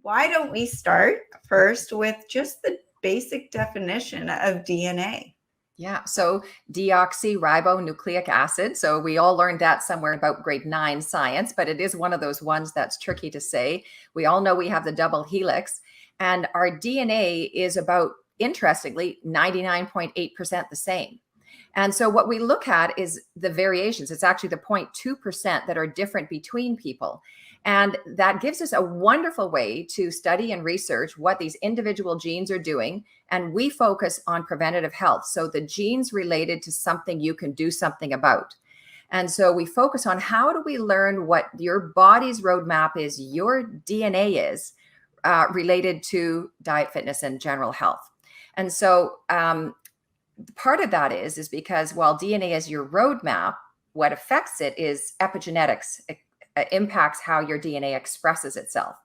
why don't we start first with just the basic definition of DNA? Yeah, so deoxyribonucleic acid. So we all learned that somewhere about grade 9 science, but it is one of those ones that's tricky to say. We all know we have the double helix, and our DNA is about, interestingly, 99.8% the same. And so what we look at is the variations. It's actually the 0.2% that are different between people. And that gives us a wonderful way to study and research what these individual genes are doing. And we focus on preventative health. So the genes related to something you can do something about. And so we focus on how do we learn what your body's roadmap is, your DNA is related to diet, fitness, and general health. And so part of that is because while DNA is your roadmap, what affects it is epigenetics. It impacts how your DNA expresses itself.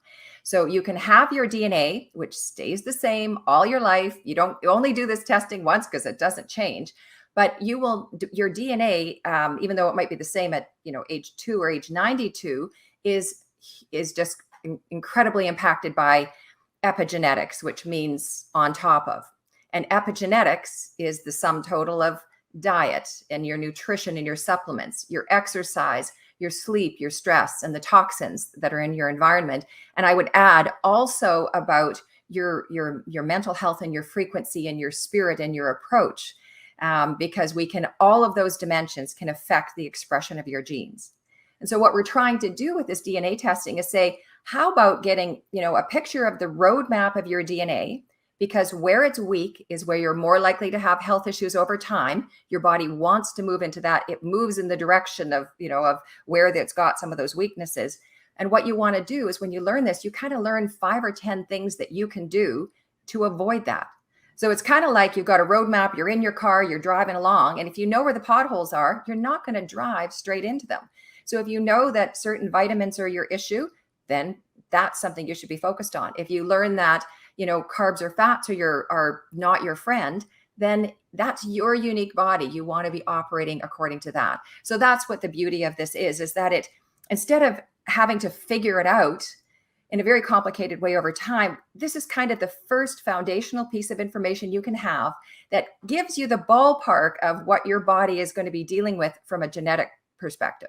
So you can have your DNA, which stays the same all your life. You only do this testing once because it doesn't change, but your DNA, even though it might be the same at age 2 or age 92, is just incredibly impacted by epigenetics, which means on top of. And epigenetics is the sum total of diet and your nutrition and your supplements, your exercise, your sleep, your stress, and the toxins that are in your environment. And I would add also about your mental health and your frequency and your spirit and your approach, because all of those dimensions can affect the expression of your genes. And so what we're trying to do with this DNA testing is say, how about getting a picture of the roadmap of your DNA? Because where it's weak is where you're more likely to have health issues over time. Your body wants to move into that. It moves in the direction of where it's got some of those weaknesses. And what you want to do is when you learn this, you kind of learn 5 or 10 things that you can do to avoid that. So it's kind of like you've got a roadmap, you're in your car, you're driving along. And if you know where the potholes are, you're not going to drive straight into them. So if you know that certain vitamins are your issue, then that's something you should be focused on. If you learn that carbs or fats are not your friend, then that's your unique body. You want to be operating according to that. So that's what the beauty of this is that it, instead of having to figure it out in a very complicated way over time, this is kind of the first foundational piece of information you can have that gives you the ballpark of what your body is going to be dealing with from a genetic perspective.